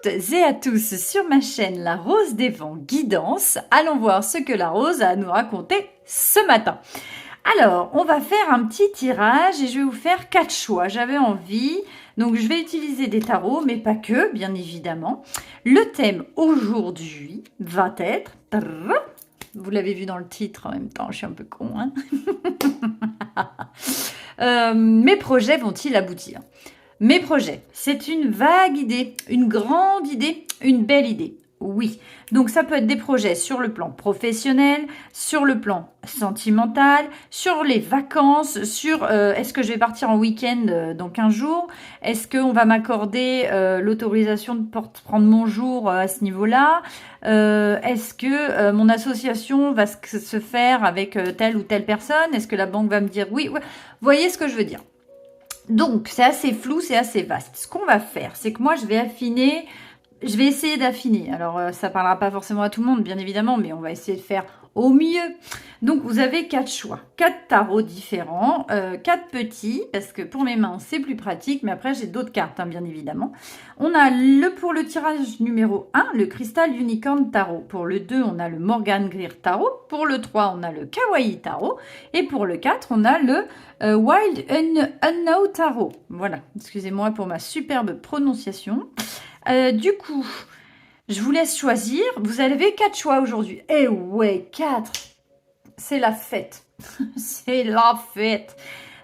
toutes et à tous sur ma chaîne La Rose des Vents Guidance. Allons voir ce que la rose a à nous raconter ce matin. Alors, on va faire un petit tirage et je vais vous faire 4 choix. J'avais envie, donc je vais utiliser des tarots, mais pas que, bien évidemment. Le thème aujourd'hui va être... Vous l'avez vu dans le titre en même temps, je suis un peu con, hein. Mes projets vont-ils aboutir? Mes projets, c'est une vague idée, une grande idée, une belle idée. Oui, donc ça peut être des projets sur le plan professionnel, sur le plan sentimental, sur les vacances, sur est-ce que je vais partir en week-end dans 15 jours, est-ce qu'on va m'accorder l'autorisation de prendre mon jour à ce niveau-là, est-ce que mon association va se faire avec telle ou telle personne, est-ce que la banque va me dire oui, ouais. Vous voyez ce que je veux dire? Donc, c'est assez flou, c'est assez vaste. Ce qu'on va faire, c'est que moi, je vais affiner, je vais essayer d'affiner. Alors, ça parlera pas forcément à tout le monde, bien évidemment, mais on va essayer de faire au mieux. Donc, vous avez 4 choix, 4 tarots différents, 4 petits, parce que pour mes mains, c'est plus pratique, mais après, j'ai d'autres cartes, hein, bien évidemment. On a pour le tirage numéro 1, le Crystal Unicorn Tarot. Pour le 2, on a le Morgan Greer Tarot. Pour le 3, on a le Kawaii Tarot. Et pour le 4, on a le Wild Unknown Tarot. Voilà, excusez-moi pour ma superbe prononciation. Du coup, je vous laisse choisir. Vous avez 4 choix aujourd'hui. Eh ouais, 4. C'est la fête. C'est la fête.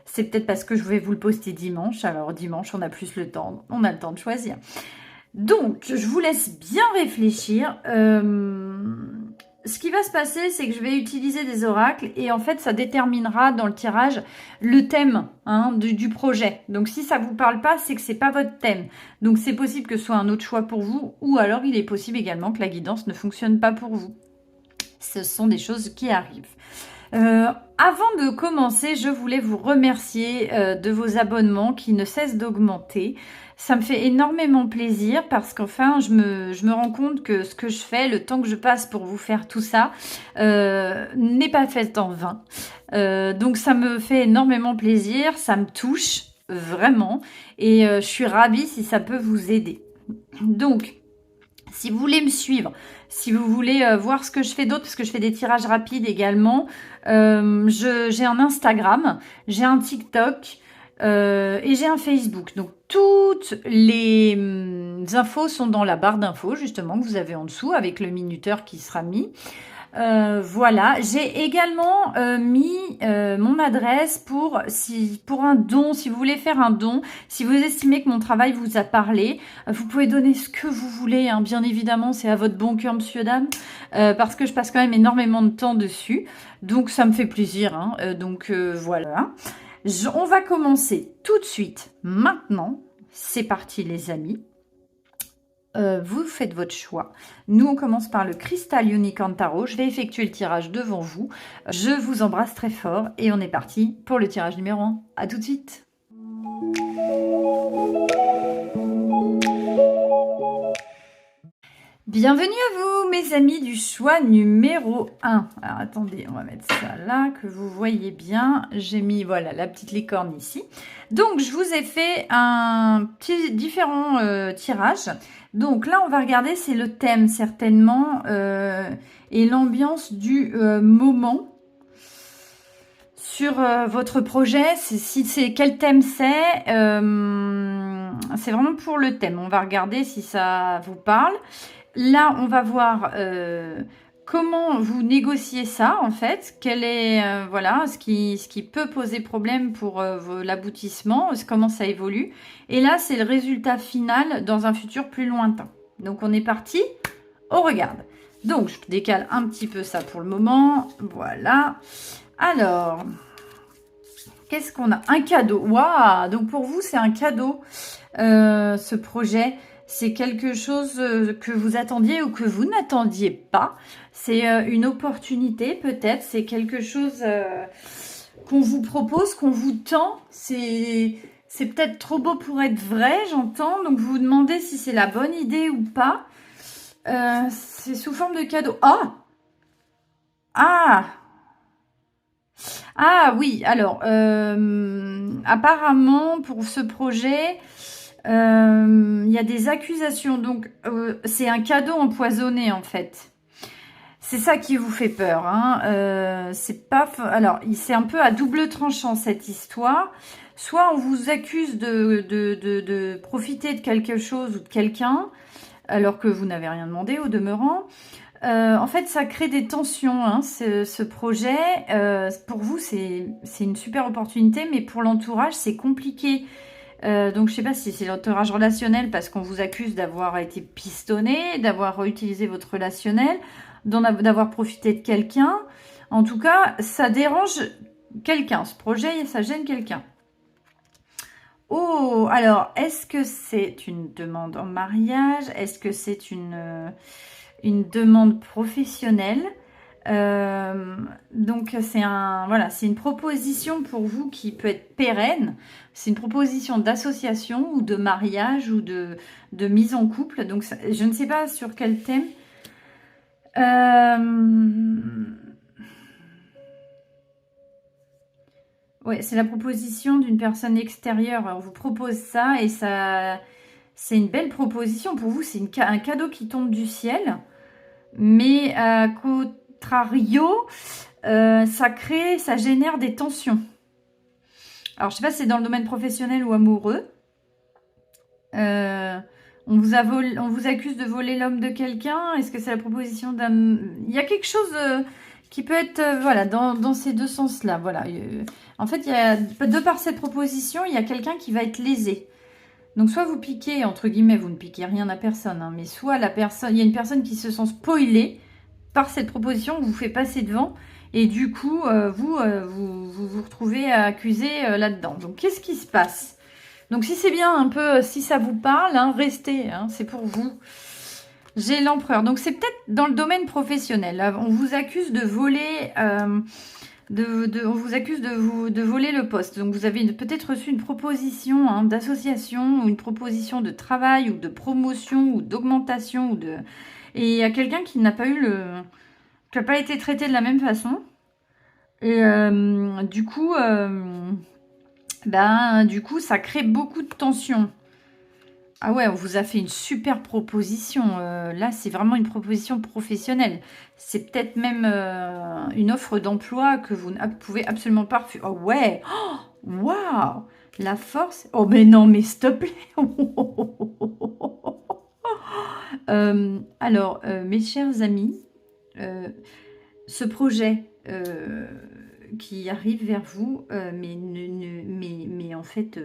C'est peut-être parce que je vais vous le poster dimanche. Alors dimanche, on a plus le temps. On a le temps de choisir. Donc, je vous laisse bien réfléchir. Ce qui va se passer, c'est que je vais utiliser des oracles et en fait, ça déterminera dans le tirage le thème du projet. Donc, si ça ne vous parle pas, c'est que c'est pas votre thème. Donc, c'est possible que ce soit un autre choix pour vous ou alors il est possible également que la guidance ne fonctionne pas pour vous. Ce sont des choses qui arrivent. Avant de commencer, je voulais vous remercier de vos abonnements qui ne cessent d'augmenter. Ça me fait énormément plaisir parce qu'enfin, je me rends compte que ce que je fais, le temps que je passe pour vous faire tout ça, n'est pas fait en vain. Donc, ça me fait énormément plaisir, ça me touche vraiment et je suis ravie si ça peut vous aider. Donc, si vous voulez me suivre, si vous voulez voir ce que je fais d'autre, parce que je fais des tirages rapides également, j'ai un Instagram, j'ai un TikTok et j'ai un Facebook. Donc, toutes les infos sont dans la barre d'infos, justement, que vous avez en dessous, avec le minuteur qui sera mis. Voilà, j'ai également mis mon adresse pour un don, si vous voulez faire un don, si vous estimez que mon travail vous a parlé, vous pouvez donner ce que vous voulez, hein, bien évidemment, c'est à votre bon cœur, monsieur, dame, parce que je passe quand même énormément de temps dessus, donc ça me fait plaisir, hein, voilà. On va commencer tout de suite, maintenant, c'est parti les amis. Vous faites votre choix. Nous, on commence par le Crystal Unicorn Tarot. Je vais effectuer le tirage devant vous. Je vous embrasse très fort et on est parti pour le tirage numéro 1. À tout de suite. Bienvenue à vous, mes amis du choix numéro 1. Alors, attendez, on va mettre ça là, que vous voyez bien. J'ai mis, voilà, la petite licorne ici. Donc, je vous ai fait un petit différent tirage. Donc, là, on va regarder, c'est le thème, certainement, et l'ambiance du moment sur votre projet. Quel thème c'est vraiment pour le thème. On va regarder si ça vous parle. Là, on va voir comment vous négociez ça, en fait. Quel est, voilà, ce qui peut poser problème pour l'aboutissement, comment ça évolue. Et là, c'est le résultat final dans un futur plus lointain. Donc, on est parti, on regarde. Donc, je décale un petit peu ça pour le moment. Voilà. Alors, qu'est-ce qu'on a? Un cadeau. Waouh! Donc, pour vous, c'est un cadeau, ce projet. C'est quelque chose que vous attendiez ou que vous n'attendiez pas. C'est une opportunité peut-être. C'est quelque chose qu'on vous propose, qu'on vous tend. C'est peut-être trop beau pour être vrai, j'entends. Donc vous vous demandez si c'est la bonne idée ou pas. C'est sous forme de cadeau. Ah! Ah! Ah oui, alors apparemment pour ce projet... Il y a des accusations, donc c'est un cadeau empoisonné en fait. C'est ça qui vous fait peur, hein. C'est pas, alors c'est un peu à double tranchant cette histoire. Soit on vous accuse de profiter de quelque chose ou de quelqu'un, alors que vous n'avez rien demandé au demeurant. En fait, ça crée des tensions, hein, ce projet. Pour vous, c'est une super opportunité, mais pour l'entourage, c'est compliqué. Donc, je sais pas si c'est l'entourage relationnel parce qu'on vous accuse d'avoir été pistonné, d'avoir utilisé votre relationnel, d'avoir profité de quelqu'un. En tout cas, ça dérange quelqu'un. Ce projet, ça gêne quelqu'un. Oh, alors, est-ce que c'est une demande en mariage? Est-ce que c'est une demande professionnelle? Donc voilà, c'est une proposition pour vous qui peut être pérenne. C'est une proposition d'association ou de mariage ou de mise en couple. Donc je ne sais pas sur quel thème. Ouais, c'est la proposition d'une personne extérieure. On vous propose ça et ça, c'est une belle proposition pour vous. C'est un cadeau qui tombe du ciel. Mais à contrario, ça génère des tensions. Alors, je sais pas si c'est dans le domaine professionnel ou amoureux. On vous accuse de voler l'homme de quelqu'un. Est-ce que c'est la proposition d'un... Il y a quelque chose qui peut être voilà, dans ces deux sens-là. Voilà. En fait, de par cette proposition, il y a quelqu'un qui va être lésé. Donc, soit vous piquez, entre guillemets, vous ne piquez rien à personne, hein, mais soit il y a une personne qui se sent spoilée par cette proposition, vous fait passer devant, et du coup, vous retrouvez accusé là-dedans. Donc, qu'est-ce qui se passe? Donc, si c'est bien un peu, si ça vous parle, hein, restez, hein, c'est pour vous. J'ai l'empereur. Donc, c'est peut-être dans le domaine professionnel. Là, on vous accuse de voler... on vous accuse de voler le poste. Donc, vous avez peut-être reçu une proposition hein, d'association ou une proposition de travail ou de promotion ou d'augmentation et il y a quelqu'un qui n'a pas qui n'a pas été traité de la même façon. Et du coup, ça crée beaucoup de tension. Ah ouais, on vous a fait une super proposition. Là, c'est vraiment une proposition professionnelle. C'est peut-être même une offre d'emploi que vous ne pouvez absolument pas refuser. Oh ouais, waouh, la force. Oh mais non, mais s'il te plaît. Alors, mes chers amis, ce projet qui arrive vers vous, mais en fait,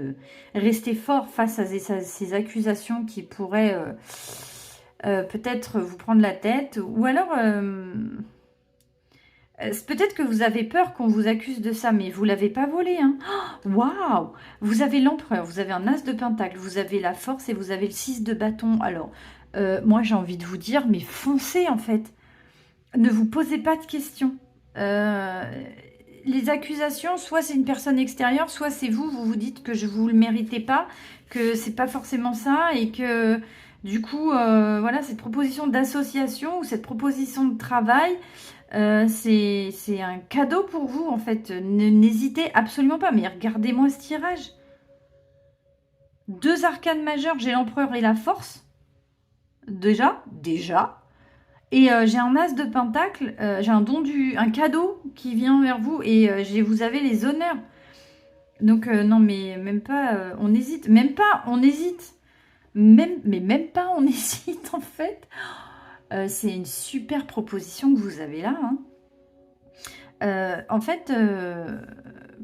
restez fort face à ces accusations qui pourraient peut-être vous prendre la tête, ou alors peut-être que vous avez peur qu'on vous accuse de ça, mais vous l'avez pas volé, hein. Waouh! Vous avez l'empereur, vous avez un as de pentacle, vous avez la force et vous avez le 6 de bâton. Alors, moi j'ai envie de vous dire, mais foncez en fait. Ne vous posez pas de questions. Les accusations, soit c'est une personne extérieure, soit c'est vous vous dites que je vous le méritez pas, que c'est pas forcément ça et que du coup, voilà, cette proposition d'association ou cette proposition de travail, c'est un cadeau pour vous en fait. N'hésitez absolument pas. Mais regardez-moi ce tirage. 2 arcanes majeures, j'ai l'empereur et la force. Déjà. Et j'ai un as de pentacle, j'ai un cadeau qui vient vers vous et vous avez les honneurs. Donc non mais même pas, on hésite, même pas, on hésite. Même pas, on hésite en fait. C'est une super proposition que vous avez là. Hein. En fait,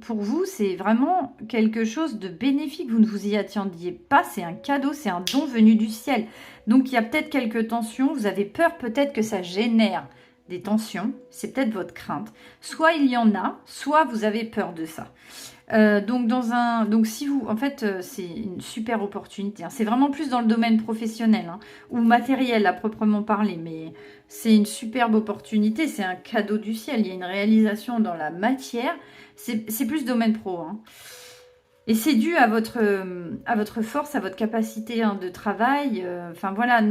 pour vous, c'est vraiment quelque chose de bénéfique. Vous ne vous y attendiez pas. C'est un cadeau, c'est un don venu du ciel. Donc, il y a peut-être quelques tensions. Vous avez peur peut-être que ça génère des tensions. C'est peut-être votre crainte. Soit il y en a, soit vous avez peur de ça. Donc si vous, en fait, c'est une super opportunité. Hein. C'est vraiment plus dans le domaine professionnel hein, ou matériel à proprement parler, mais c'est une superbe opportunité. C'est un cadeau du ciel. Il y a une réalisation dans la matière. C'est plus domaine pro. Hein. Et c'est dû à votre force, à votre capacité hein, de travail. Enfin voilà,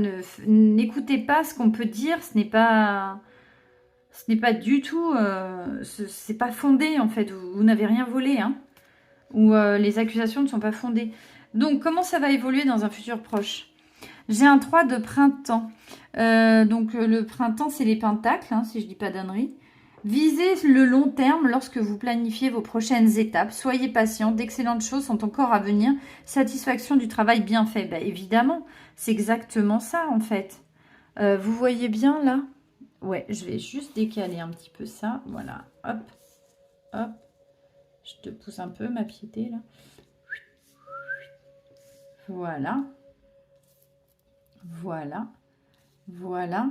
n'écoutez pas ce qu'on peut dire. Ce n'est pas du tout, c'est pas fondé en fait. Vous n'avez rien volé. Hein. Où les accusations ne sont pas fondées. Donc, comment ça va évoluer dans un futur proche? J'ai un 3 de printemps. Donc, le printemps, c'est les pentacles, hein, si je dis pas d'ânerie. Visez le long terme lorsque vous planifiez vos prochaines étapes. Soyez patient, d'excellentes choses sont encore à venir. Satisfaction du travail bien fait. Ben, évidemment, c'est exactement ça en fait. Vous voyez bien là? Ouais, je vais juste décaler un petit peu ça. Voilà, hop, hop. Je te pousse un peu ma piété là. Voilà. Voilà. Voilà.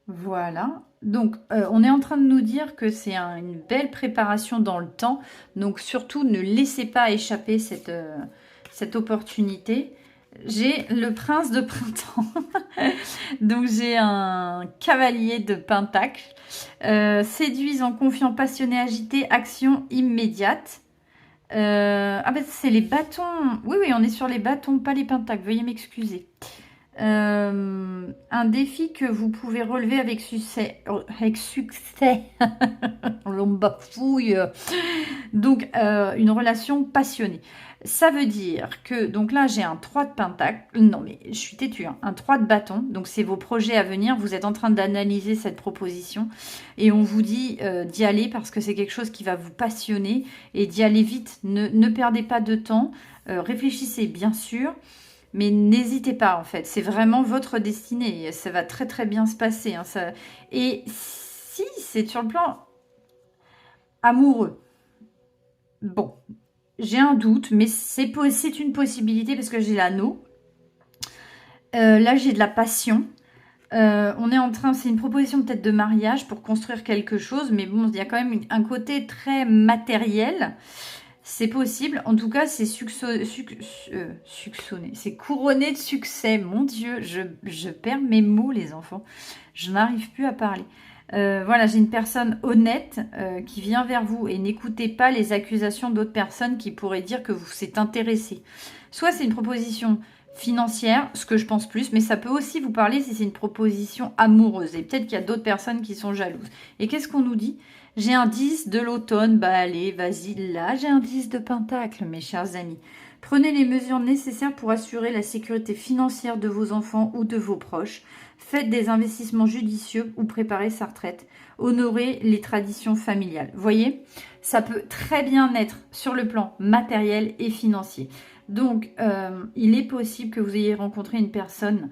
Voilà. Donc, on est en train de nous dire que c'est une belle préparation dans le temps. Donc, surtout, ne laissez pas échapper cette opportunité. J'ai le prince de printemps. Donc, j'ai un cavalier de pentacle. Séduisant, confiant, passionné, agité, action immédiate. Ah ben, c'est les bâtons. Oui, oui, on est sur les bâtons, pas les pentacles. Veuillez m'excuser. Un défi que vous pouvez relever avec succès. On bafouille. Donc, une relation passionnée. Ça veut dire que, donc là, j'ai un 3 de pentacle. Non, mais je suis têtue. Hein, un 3 de bâton. Donc, c'est vos projets à venir. Vous êtes en train d'analyser cette proposition. Et on vous dit d'y aller parce que c'est quelque chose qui va vous passionner. Et d'y aller vite. Ne perdez pas de temps. Réfléchissez, bien sûr. Mais n'hésitez pas, en fait. C'est vraiment votre destinée. Ça va très, très bien se passer. Hein, ça... Et si c'est sur le plan amoureux, bon, j'ai un doute, mais c'est une possibilité parce que j'ai l'anneau. Là, j'ai de la passion. On est en train, c'est une proposition peut-être de mariage pour construire quelque chose, mais bon, il y a quand même un côté très matériel. C'est possible. En tout cas, c'est successionné. C'est couronné de succès. Mon Dieu, je perds mes mots, les enfants. Je n'arrive plus à parler. Voilà, j'ai une personne honnête qui vient vers vous et n'écoutez pas les accusations d'autres personnes qui pourraient dire que vous s'est intéressé. Soit c'est une proposition financière, ce que je pense plus, mais ça peut aussi vous parler si c'est une proposition amoureuse. Et peut-être qu'il y a d'autres personnes qui sont jalouses. Et qu'est-ce qu'on nous dit ? J'ai un 10 de l'automne. Bah allez, vas-y, là j'ai un 10 de pentacle, mes chers amis. Prenez les mesures nécessaires pour assurer la sécurité financière de vos enfants ou de vos proches. Faites des investissements judicieux ou préparez sa retraite. Honorez les traditions familiales. Voyez, ça peut très bien être sur le plan matériel et financier. Donc, il est possible que vous ayez rencontré une personne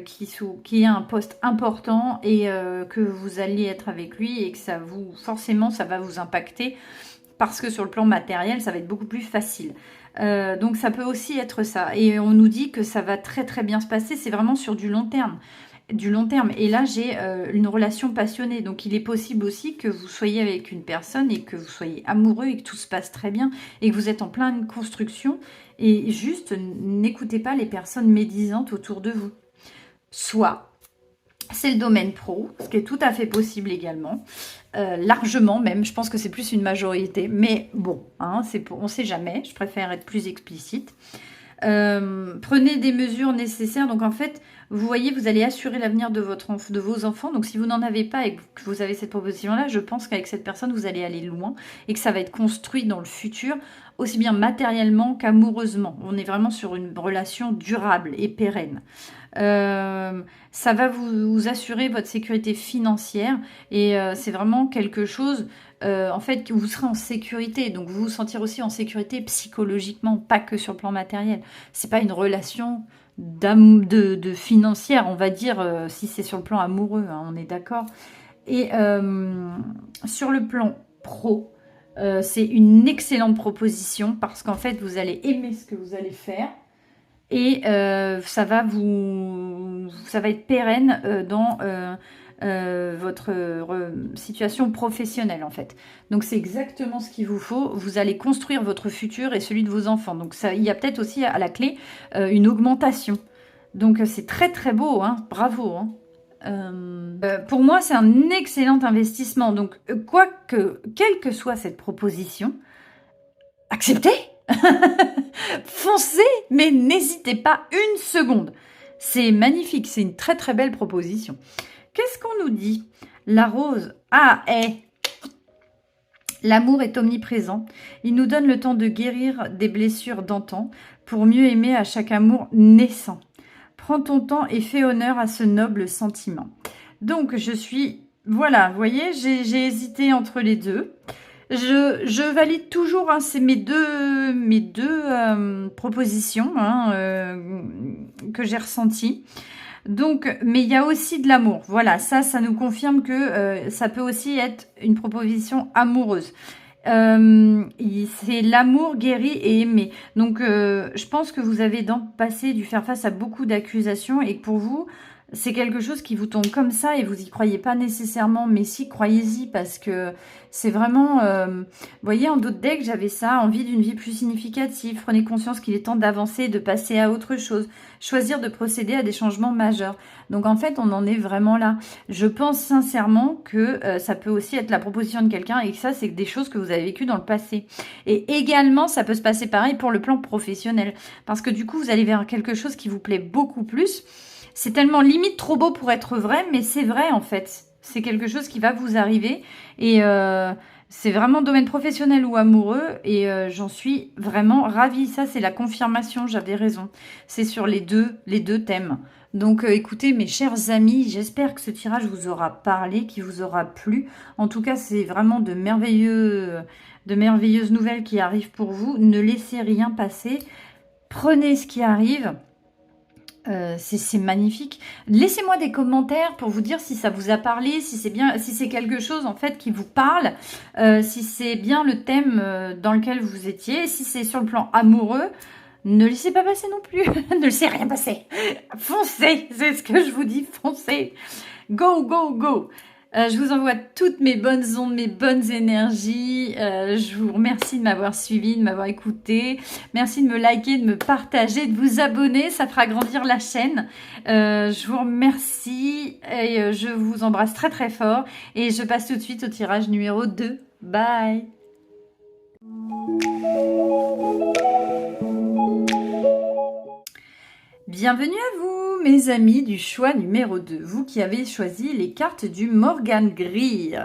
qui a un poste important et que vous alliez être avec lui et que forcément, ça va vous impacter parce que sur le plan matériel, ça va être beaucoup plus facile. Donc, ça peut aussi être ça. Et on nous dit que ça va très, très bien se passer. C'est vraiment sur du long terme. Et là, j'ai une relation passionnée. Donc, il est possible aussi que vous soyez avec une personne et que vous soyez amoureux et que tout se passe très bien et que vous êtes en pleine construction. Et juste, n'écoutez pas les personnes médisantes autour de vous. Soit c'est le domaine pro, ce qui est tout à fait possible également, largement même, je pense que c'est plus une majorité, mais bon, hein, on ne sait jamais, je préfère être plus explicite. Prenez des mesures nécessaires, donc en fait, vous voyez, vous allez assurer l'avenir de vos enfants, donc si vous n'en avez pas et que vous avez cette proposition-là, je pense qu'avec cette personne, vous allez aller loin et que ça va être construit dans le futur, aussi bien matériellement qu'amoureusement. On est vraiment sur une relation durable et pérenne. Ça va vous assurer votre sécurité financière et c'est vraiment quelque chose en fait où vous serez en sécurité, donc vous vous sentirez aussi en sécurité psychologiquement, pas que sur le plan matériel. C'est pas une relation de financière, on va dire, si c'est sur le plan amoureux, hein, on est d'accord. Et sur le plan pro, c'est une excellente proposition parce qu'en fait vous allez aimer ce que vous allez faire. Et ça va être pérenne dans votre situation professionnelle en fait. Donc c'est exactement ce qu'il vous faut. Vous allez construire votre futur et celui de vos enfants. Donc ça, il y a peut-être aussi à la clé une augmentation. Donc c'est très très beau, hein. Bravo. Hein. Pour moi, c'est un excellent investissement. Donc quelle que soit cette proposition, acceptez. Foncez, mais n'hésitez pas une seconde. C'est magnifique, c'est une très très belle proposition. Qu'est-ce qu'on nous dit? La rose. Ah, L'amour est omniprésent. Il nous donne le temps de guérir des blessures d'antan pour mieux aimer à chaque amour naissant. Prends ton temps et fais honneur à ce noble sentiment. Donc, je suis... Voilà, vous voyez, j'ai hésité entre les deux. Je valide toujours, hein, c'est mes deux propositions que j'ai ressenties. Donc, mais il y a aussi de l'amour. Voilà, ça nous confirme que ça peut aussi être une proposition amoureuse. C'est l'amour guéri et aimé. Donc, je pense que vous avez dans le passé dû faire face à beaucoup d'accusations et que pour vous, c'est quelque chose qui vous tombe comme ça et vous y croyez pas nécessairement. Mais si, croyez-y parce que c'est vraiment... vous voyez, en d'autres decks, j'avais ça, envie d'une vie plus significative. Prenez conscience qu'il est temps d'avancer, de passer à autre chose. Choisir de procéder à des changements majeurs. Donc en fait, on en est vraiment là. Je pense sincèrement que ça peut aussi être la proposition de quelqu'un et que ça, c'est des choses que vous avez vécues dans le passé. Et également, ça peut se passer pareil pour le plan professionnel. Parce que du coup, vous allez vers quelque chose qui vous plaît beaucoup plus. C'est tellement limite trop beau pour être vrai, mais c'est vrai en fait. C'est quelque chose qui va vous arriver et c'est vraiment domaine professionnel ou amoureux et j'en suis vraiment ravie. Ça, c'est la confirmation, j'avais raison. C'est sur les deux thèmes. Donc écoutez, mes chers amis, j'espère que ce tirage vous aura parlé, qu'il vous aura plu. En tout cas, c'est vraiment de merveilleuses nouvelles qui arrivent pour vous. Ne laissez rien passer. Prenez ce qui arrive. C'est magnifique. Laissez-moi des commentaires pour vous dire si ça vous a parlé, si c'est bien, si c'est quelque chose en fait qui vous parle, si c'est bien le thème dans lequel vous étiez, si c'est sur le plan amoureux. Ne laissez pas passer non plus. Ne laissez rien passer. Foncez, c'est ce que je vous dis, foncez. Go, go, go. Je vous envoie toutes mes bonnes ondes, mes bonnes énergies. Je vous remercie de m'avoir suivi, de m'avoir écouté. Merci de me liker, de me partager, de vous abonner. Ça fera grandir la chaîne. Je vous remercie et je vous embrasse très très fort. Et je passe tout de suite au tirage numéro 2. Bye. Bienvenue à vous, mes amis du choix numéro 2, vous qui avez choisi les cartes du Morgan Greer.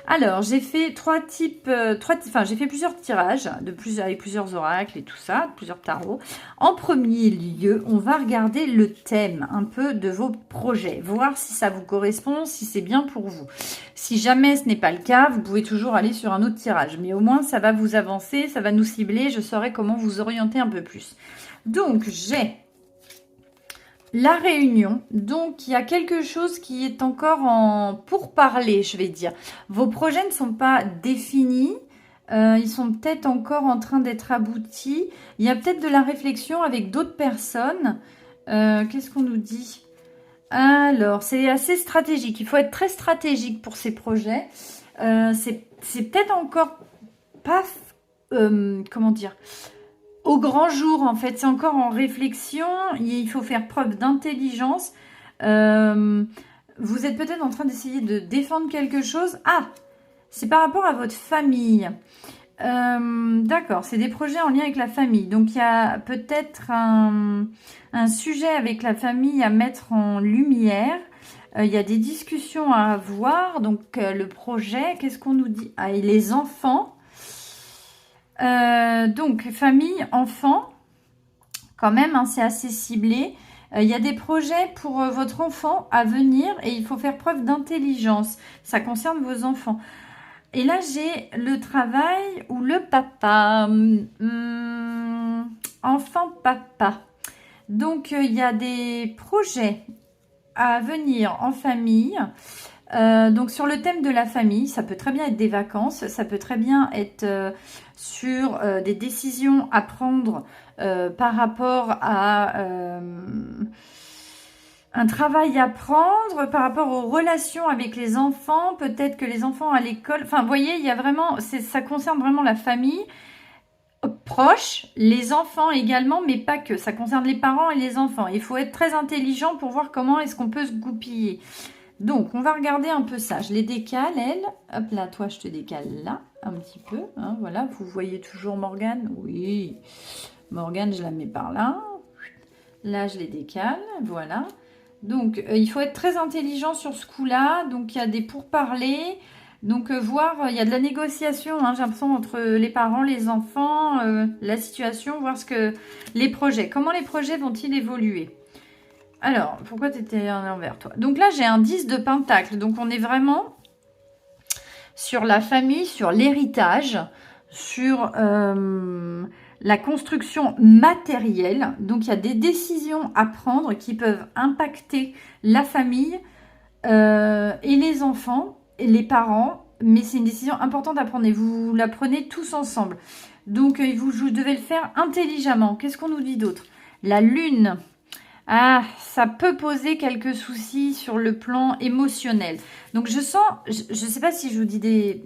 Alors, j'ai fait j'ai fait plusieurs tirages avec plusieurs oracles et tout ça, plusieurs tarots. En premier lieu, on va regarder le thème un peu de vos projets, voir si ça vous correspond, si c'est bien pour vous. Si jamais ce n'est pas le cas, vous pouvez toujours aller sur un autre tirage, mais au moins ça va vous avancer, ça va nous cibler, je saurai comment vous orienter un peu plus. Donc, j'ai la réunion, donc il y a quelque chose qui est encore en pourparlers, je vais dire. Vos projets ne sont pas définis, ils sont peut-être encore en train d'être aboutis. Il y a peut-être de la réflexion avec d'autres personnes. Qu'est-ce qu'on nous dit? Alors, c'est assez stratégique. Il faut être très stratégique pour ces projets. C'est peut-être encore pas... comment dire, au grand jour, en fait, c'est encore en réflexion. Il faut faire preuve d'intelligence. Vous êtes peut-être en train d'essayer de défendre quelque chose. Ah, c'est par rapport à votre famille. D'accord, c'est des projets en lien avec la famille. Donc, il y a peut-être un sujet avec la famille à mettre en lumière. Il y a des discussions à avoir. Donc, le projet, qu'est-ce qu'on nous dit? Ah, et les enfants. Donc, famille, enfant, quand même, hein, c'est assez ciblé. Il y a des projets pour votre enfant à venir et il faut faire preuve d'intelligence. Ça concerne vos enfants. Et là, j'ai le travail ou le papa. Enfant, papa. Donc, il y a des projets à venir en famille. Donc sur le thème de la famille, ça peut très bien être des vacances, ça peut très bien être sur des décisions à prendre par rapport à un travail à prendre, par rapport aux relations avec les enfants, peut-être que les enfants à l'école, enfin vous voyez, il y a vraiment, ça concerne vraiment la famille proche, les enfants également, mais pas que, ça concerne les parents et les enfants. Il faut être très intelligent pour voir comment est-ce qu'on peut se goupiller. Donc, on va regarder un peu ça. Je les décale, elles. Hop là, toi, je te décale là, un petit peu. Hein, voilà, vous voyez toujours Morgane? Oui. Morgane, je la mets par là. Là, je les décale. Voilà. Donc, il faut être très intelligent sur ce coup-là. Donc, il y a des pourparlers. Donc, voir, il y a de la négociation, hein, j'ai l'impression, entre les parents, les enfants, la situation, voir ce que les projets. Comment les projets vont-ils évoluer? Alors, pourquoi tu étais à l'envers, toi? Donc là, j'ai un 10 de pentacle. Donc, on est vraiment sur la famille, sur l'héritage, sur la construction matérielle. Donc, il y a des décisions à prendre qui peuvent impacter la famille et les enfants et les parents. Mais c'est une décision importante à prendre et vous la prenez tous ensemble. Donc, vous devez le faire intelligemment. Qu'est-ce qu'on nous dit d'autre? La lune. Ah, ça peut poser quelques soucis sur le plan émotionnel. Donc, je sens, je ne sais pas si je vous dis des...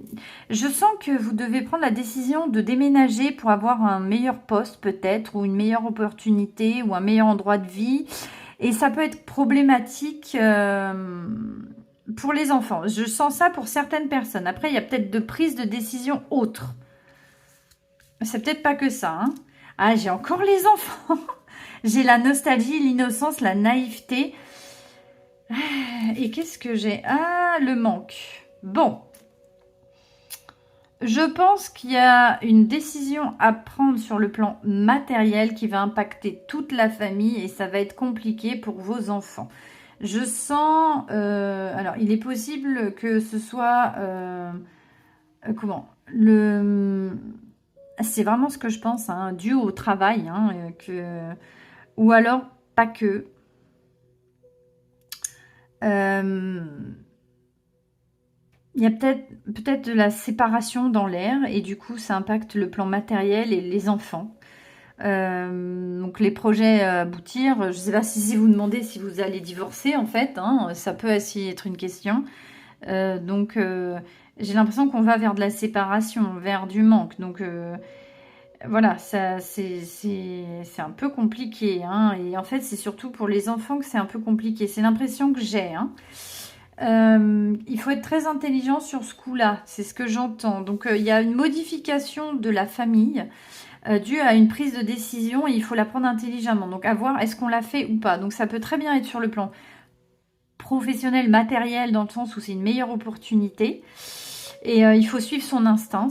Je sens que vous devez prendre la décision de déménager pour avoir un meilleur poste peut-être, ou une meilleure opportunité, ou un meilleur endroit de vie. Et ça peut être problématique pour les enfants. Je sens ça pour certaines personnes. Après, il y a peut-être de prises de décision autres. C'est peut-être pas que ça, hein. Ah, j'ai encore les enfants. J'ai la nostalgie, l'innocence, la naïveté. Et qu'est-ce que j'ai? Ah, le manque. Bon. Je pense qu'il y a une décision à prendre sur le plan matériel qui va impacter toute la famille et ça va être compliqué pour vos enfants. Je sens... alors, il est possible que ce soit... comment? C'est vraiment ce que je pense, hein, dû au travail, hein, ou alors pas que. Il y a peut-être de la séparation dans l'air et du coup ça impacte le plan matériel et les enfants. Donc les projets à aboutir, je ne sais pas si vous demandez si vous allez divorcer en fait, hein, ça peut aussi être une question. Donc j'ai l'impression qu'on va vers de la séparation, vers du manque. Donc voilà, ça c'est un peu compliqué, hein, et en fait c'est surtout pour les enfants que c'est un peu compliqué. C'est l'impression que j'ai, hein. Il faut être très intelligent sur ce coup-là, c'est ce que j'entends. Donc il y a une modification de la famille due à une prise de décision et il faut la prendre intelligemment. Donc à voir est-ce qu'on l'a fait ou pas. Donc ça peut très bien être sur le plan professionnel, matériel, dans le sens où c'est une meilleure opportunité. Et il faut suivre son instinct.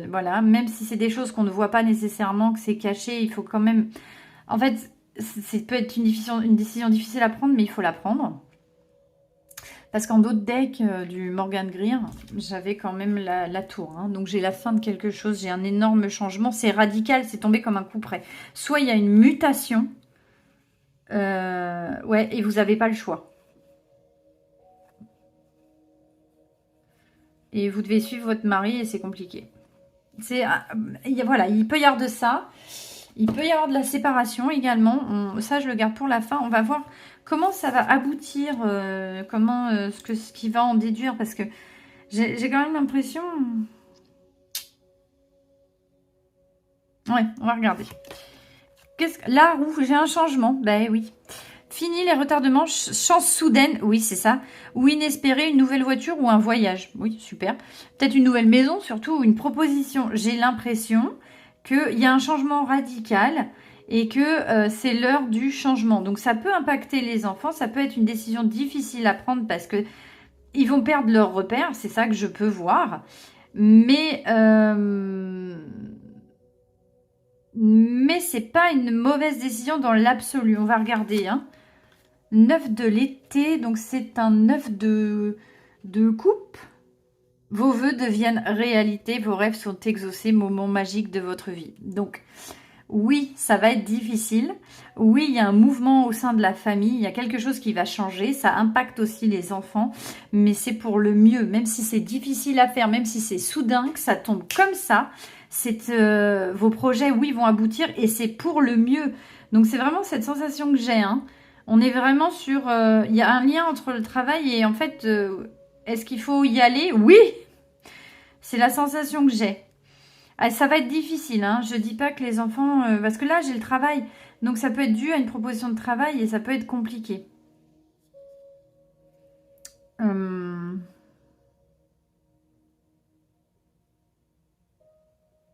Voilà, même si c'est des choses qu'on ne voit pas nécessairement, que c'est caché, il faut quand même... En fait, ça peut être une décision difficile à prendre, mais il faut la prendre. Parce qu'en d'autres decks du Morgan Greer, j'avais quand même la tour. Hein. Donc j'ai la fin de quelque chose, j'ai un énorme changement. C'est radical, c'est tombé comme un coup près. Soit il y a une mutation, ouais, et vous n'avez pas le choix. Et vous devez suivre votre mari et c'est compliqué. Voilà, il peut y avoir de ça. Il peut y avoir de la séparation également. Ça, je le garde pour la fin. On va voir comment ça va aboutir, ce qui va en déduire. Parce que j'ai quand même l'impression... Ouais, on va regarder. La roue, j'ai un changement. Ben oui. Fini les retardements, chance soudaine, oui c'est ça, ou inespérée, une nouvelle voiture ou un voyage, oui super, peut-être une nouvelle maison surtout, ou une proposition. J'ai l'impression qu'il y a un changement radical et que c'est l'heure du changement. Donc ça peut impacter les enfants, ça peut être une décision difficile à prendre parce que ils vont perdre leurs repères, c'est ça que je peux voir, mais c'est pas une mauvaise décision dans l'absolu, on va regarder, hein. 9 de l'été, donc c'est un 9 de coupe. Vos vœux deviennent réalité, vos rêves sont exaucés, moment magique de votre vie. Donc, oui, ça va être difficile. Oui, il y a un mouvement au sein de la famille, il y a quelque chose qui va changer. Ça impacte aussi les enfants, mais c'est pour le mieux. Même si c'est difficile à faire, même si c'est soudain, que ça tombe comme ça, vos projets, oui, vont aboutir et c'est pour le mieux. Donc, c'est vraiment cette sensation que j'ai, hein. On est vraiment sur... Il y a un lien entre le travail et en fait, est-ce qu'il faut y aller? Oui! C'est la sensation que j'ai. Ah, ça va être difficile, hein. Je dis pas que les enfants... parce que là, j'ai le travail. Donc, ça peut être dû à une proposition de travail et ça peut être compliqué.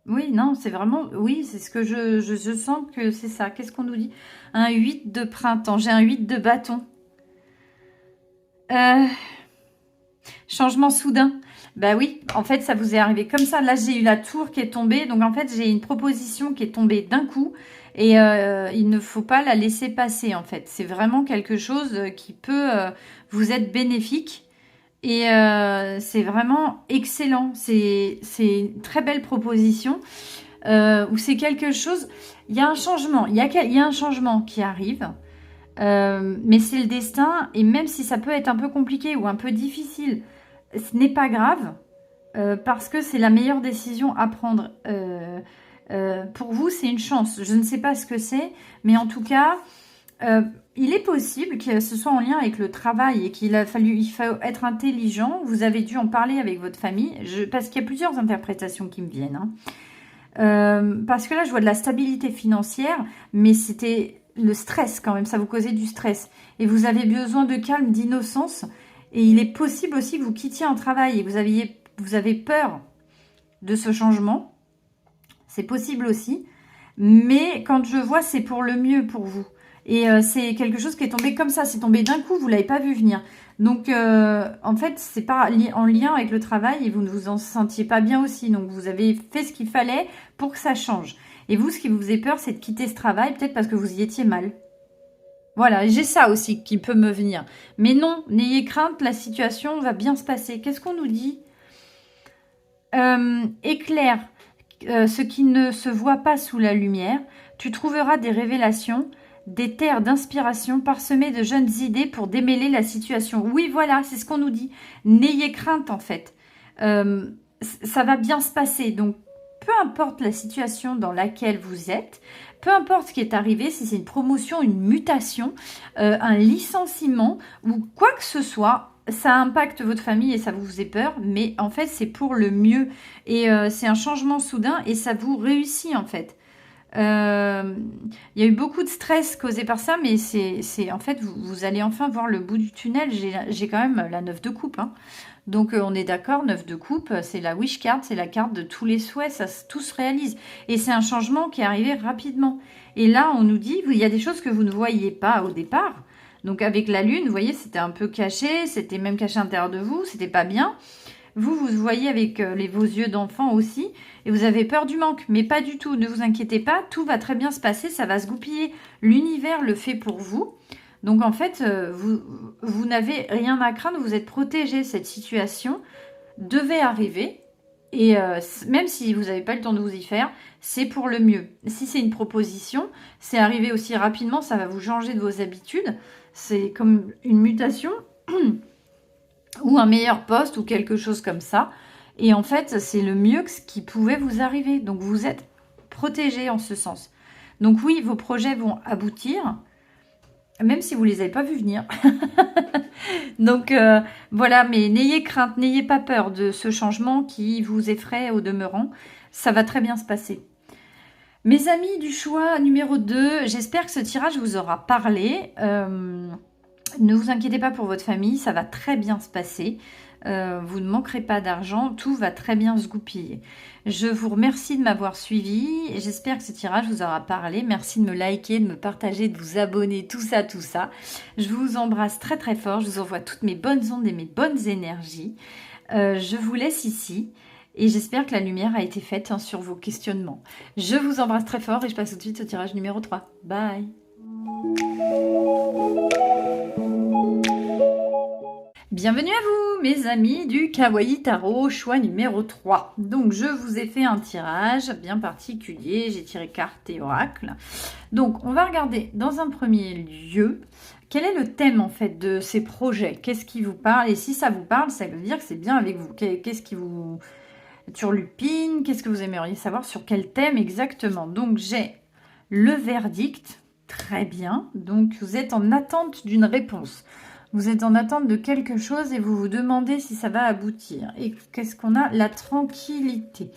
Oui, non, c'est vraiment... Oui, c'est ce que je sens que c'est ça. Qu'est-ce qu'on nous dit? Un 8 de printemps. J'ai un 8 de bâton. Changement soudain. Bah oui, en fait, ça vous est arrivé comme ça. Là, j'ai eu la tour qui est tombée. Donc, en fait, j'ai une proposition qui est tombée d'un coup. Et il ne faut pas la laisser passer, en fait. C'est vraiment quelque chose qui peut vous être bénéfique. Et c'est vraiment excellent. C'est une très belle proposition. Où c'est quelque chose... Il y a un changement. Il y a un changement qui arrive. Mais c'est le destin. Et même si ça peut être un peu compliqué ou un peu difficile, ce n'est pas grave. Parce que c'est la meilleure décision à prendre. Pour vous, c'est une chance. Je ne sais pas ce que c'est, mais en tout cas, il est possible que ce soit en lien avec le travail et il faut être intelligent. Vous avez dû en parler avec votre famille, parce qu'il y a plusieurs interprétations qui me viennent. Hein. Parce que là, je vois de la stabilité financière, mais c'était le stress quand même, ça vous causait du stress. Et vous avez besoin de calme, d'innocence. Et il est possible aussi que vous quittiez un travail et vous avez peur de ce changement. C'est possible aussi. Mais quand je vois, c'est pour le mieux pour vous. Et c'est quelque chose qui est tombé comme ça. C'est tombé d'un coup, vous ne l'avez pas vu venir. Donc, en fait, c'est pas en lien avec le travail et vous ne vous en sentiez pas bien aussi. Donc, vous avez fait ce qu'il fallait pour que ça change. Et vous, ce qui vous faisait peur, c'est de quitter ce travail, peut-être parce que vous y étiez mal. Voilà, j'ai ça aussi qui peut me venir. Mais non, n'ayez crainte, la situation va bien se passer. Qu'est-ce qu'on nous dit? Éclaire ce qui ne se voit pas sous la lumière. Tu trouveras des révélations, des terres d'inspiration parsemées de jeunes idées pour démêler la situation. Oui, voilà, c'est ce qu'on nous dit. N'ayez crainte, en fait. Ça va bien se passer. Donc, peu importe la situation dans laquelle vous êtes, peu importe ce qui est arrivé, si c'est une promotion, une mutation, un licenciement ou quoi que ce soit, ça impacte votre famille et ça vous fait peur, mais en fait, c'est pour le mieux. Et c'est un changement soudain et ça vous réussit, en fait. Il y a eu beaucoup de stress causé par ça, mais c'est en fait, vous allez enfin voir le bout du tunnel. J'ai quand même la 9 de coupe, hein. Donc, on est d'accord, 9 de coupe, c'est la wish card, c'est la carte de tous les souhaits, tout se réalise. Et c'est un changement qui est arrivé rapidement. Et là, on nous dit, il y a des choses que vous ne voyiez pas au départ. Donc, avec la lune, vous voyez, c'était un peu caché, c'était même caché à l'intérieur de vous, c'était pas bien. Vous voyez avec vos yeux d'enfant aussi, et vous avez peur du manque, mais pas du tout, ne vous inquiétez pas, tout va très bien se passer, ça va se goupiller. L'univers le fait pour vous. Donc en fait, vous n'avez rien à craindre, vous êtes protégé, cette situation devait arriver, et même si vous n'avez pas le temps de vous y faire, c'est pour le mieux. Si c'est une proposition, c'est arrivé aussi rapidement, ça va vous changer de vos habitudes, c'est comme une mutation, ou un meilleur poste, ou quelque chose comme ça, et en fait, c'est le mieux que ce qui pouvait vous arriver, donc vous êtes protégé en ce sens. Donc oui, vos projets vont aboutir, même si vous ne les avez pas vus venir. Donc voilà, mais n'ayez crainte, n'ayez pas peur de ce changement qui vous effraie au demeurant. Ça va très bien se passer. Mes amis du choix numéro 2, j'espère que ce tirage vous aura parlé. Ne vous inquiétez pas pour votre famille, ça va très bien se passer. Vous ne manquerez pas d'argent, tout va très bien se goupiller. Je vous remercie de m'avoir suivi. J'espère que ce tirage vous aura parlé. Merci de me liker, de me partager, de vous abonner, tout ça, tout ça. Je vous embrasse très très fort. Je vous envoie toutes mes bonnes ondes et mes bonnes énergies. Je vous laisse ici. Et j'espère que la lumière a été faite hein, sur vos questionnements. Je vous embrasse très fort et je passe tout de suite au tirage numéro 3. Bye! Bienvenue à vous, mes amis du Kawaii Tarot, choix numéro 3. Donc, je vous ai fait un tirage bien particulier. J'ai tiré carte et oracle. Donc, on va regarder dans un premier lieu, quel est le thème en fait de ces projets? Qu'est-ce qui vous parle? Et si ça vous parle, ça veut dire que c'est bien avec vous. Qu'est-ce qui vous turlupine? Qu'est-ce que vous aimeriez savoir sur quel thème exactement? Donc, j'ai le verdict. Très bien. Donc, vous êtes en attente d'une réponse. Vous êtes en attente de quelque chose et vous vous demandez si ça va aboutir. Et qu'est-ce qu'on a? La tranquillité.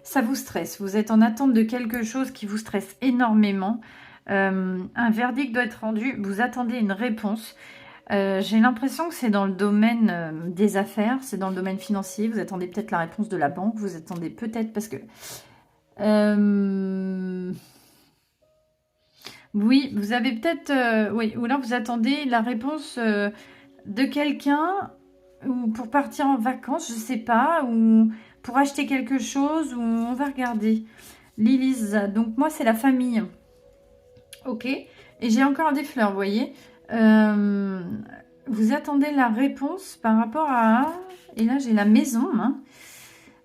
Ça vous stresse. Vous êtes en attente de quelque chose qui vous stresse énormément. Un verdict doit être rendu. Vous attendez une réponse. J'ai l'impression que c'est dans le domaine des affaires. C'est dans le domaine financier. Vous attendez peut-être la réponse de la banque. Vous attendez peut-être parce que... oui, vous avez peut-être... oui, ou là, vous attendez la réponse de quelqu'un ou pour partir en vacances, je sais pas, ou pour acheter quelque chose, ou on va regarder. Lilith, donc moi c'est la famille. Ok. Et j'ai encore des fleurs, vous voyez. Euh, vous attendez la réponse par rapport à... Et là j'ai la maison, hein.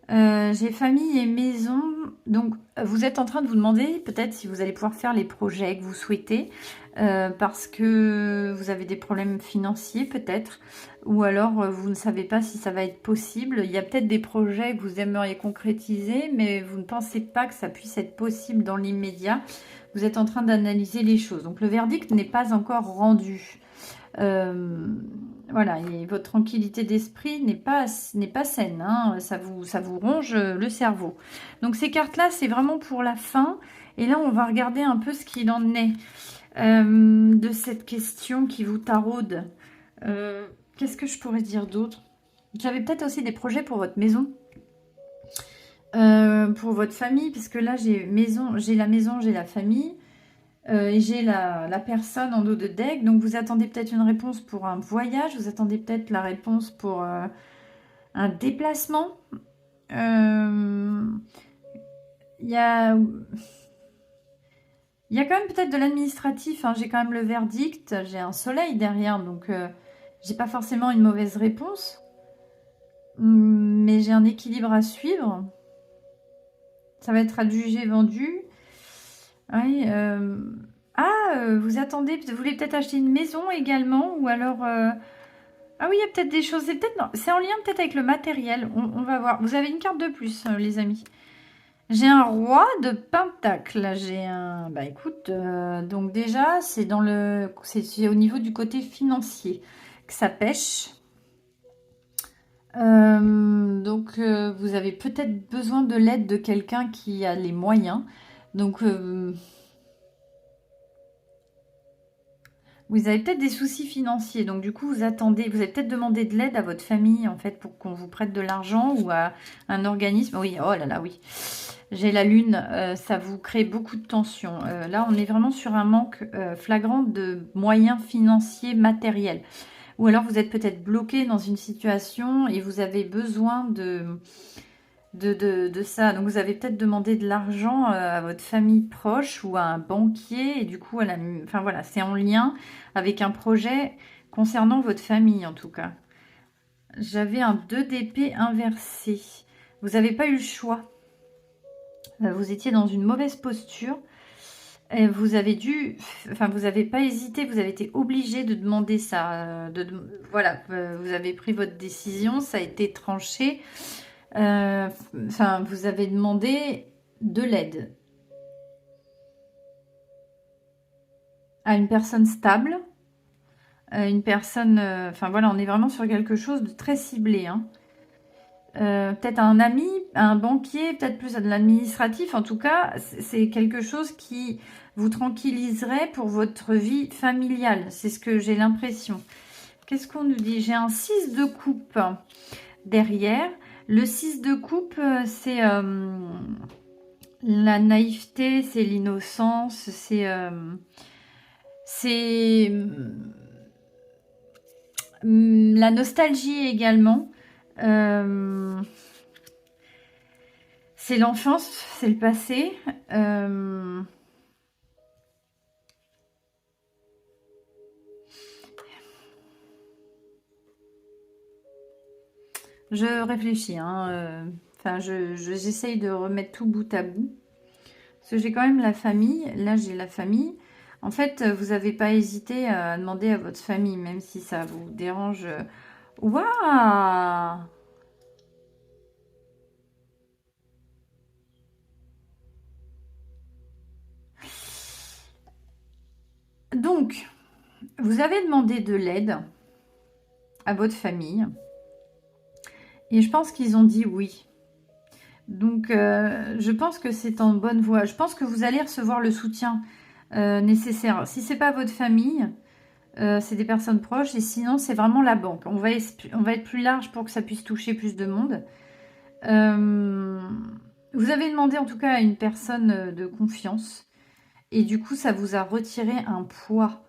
J'ai famille et maison. Donc, vous êtes en train de vous demander peut-être si vous allez pouvoir faire les projets que vous souhaitez parce que vous avez des problèmes financiers peut-être ou alors vous ne savez pas si ça va être possible. Il y a peut-être des projets que vous aimeriez concrétiser mais vous ne pensez pas que ça puisse être possible dans l'immédiat. Vous êtes en train d'analyser les choses. Donc, le verdict n'est pas encore rendu. Voilà, et votre tranquillité d'esprit n'est pas saine, hein, ça vous ronge le cerveau. Donc ces cartes-là, c'est vraiment pour la fin. Et là, on va regarder un peu ce qu'il en est de cette question qui vous taraude. Qu'est-ce que je pourrais dire d'autre? J'avais peut-être aussi des projets pour votre maison. Pour votre famille, puisque là, j'ai la maison, j'ai la famille. Et j'ai la personne en dos de deck. Donc, vous attendez peut-être une réponse pour un voyage. Vous attendez peut-être la réponse pour un déplacement. Il y a quand même peut-être de l'administratif. Hein. J'ai quand même le verdict. J'ai un soleil derrière. Donc, j'ai pas forcément une mauvaise réponse. Mais j'ai un équilibre à suivre. Ça va être adjugé, vendu. Oui, vous attendez, vous voulez peut-être acheter une maison également, ou alors... Ah oui, il y a peut-être des choses, c'est en lien peut-être avec le matériel, on va voir. Vous avez une carte de plus, les amis. J'ai un roi de pentacle, j'ai un... Bah écoute, donc déjà, c'est au niveau du côté financier que ça pêche. Donc, vous avez peut-être besoin de l'aide de quelqu'un qui a les moyens. Donc... vous avez peut-être des soucis financiers, donc du coup vous attendez, vous avez peut-être demandé de l'aide à votre famille en fait pour qu'on vous prête de l'argent ou à un organisme. Oui, oh là là, oui. J'ai la lune, ça vous crée beaucoup de tension. Là, on est vraiment sur un manque flagrant de moyens financiers matériels. Ou alors vous êtes peut-être bloqué dans une situation et vous avez besoin de ça. Donc vous avez peut-être demandé de l'argent à votre famille proche ou à un banquier et du coup, enfin voilà, c'est en lien avec un projet concernant votre famille en tout cas. J'avais un 2 d'épée inversé. Vous n'avez pas eu le choix. Vous étiez dans une mauvaise posture. Et vous avez enfin vous n'avez pas hésité, vous avez été obligé de demander ça. Voilà, vous avez pris votre décision, ça a été tranché. Enfin, vous avez demandé de l'aide à une personne stable, une personne... Enfin, voilà, on est vraiment sur quelque chose de très ciblé. Hein. Peut-être un ami, un banquier, peut-être plus de l'administratif. En tout cas, c'est quelque chose qui vous tranquilliserait pour votre vie familiale. C'est ce que j'ai l'impression. Qu'est-ce qu'on nous dit? J'ai un 6 de coupe derrière. Le 6 de coupe, c'est la naïveté, c'est l'innocence, c'est la nostalgie également. C'est l'enfance, c'est le passé. Je réfléchis, hein, enfin, j'essaye de remettre tout bout à bout. Parce que j'ai quand même la famille. Là, j'ai la famille. En fait, vous n'avez pas hésité à demander à votre famille, même si ça vous dérange. Waouh! Donc, vous avez demandé de l'aide à votre famille. Et je pense qu'ils ont dit oui. Donc, je pense que c'est en bonne voie. Je pense que vous allez recevoir le soutien nécessaire. Si ce n'est pas votre famille, c'est des personnes proches. Et sinon, c'est vraiment la banque. On va être plus large pour que ça puisse toucher plus de monde. Vous avez demandé en tout cas à une personne de confiance. Et du coup, ça vous a retiré un poids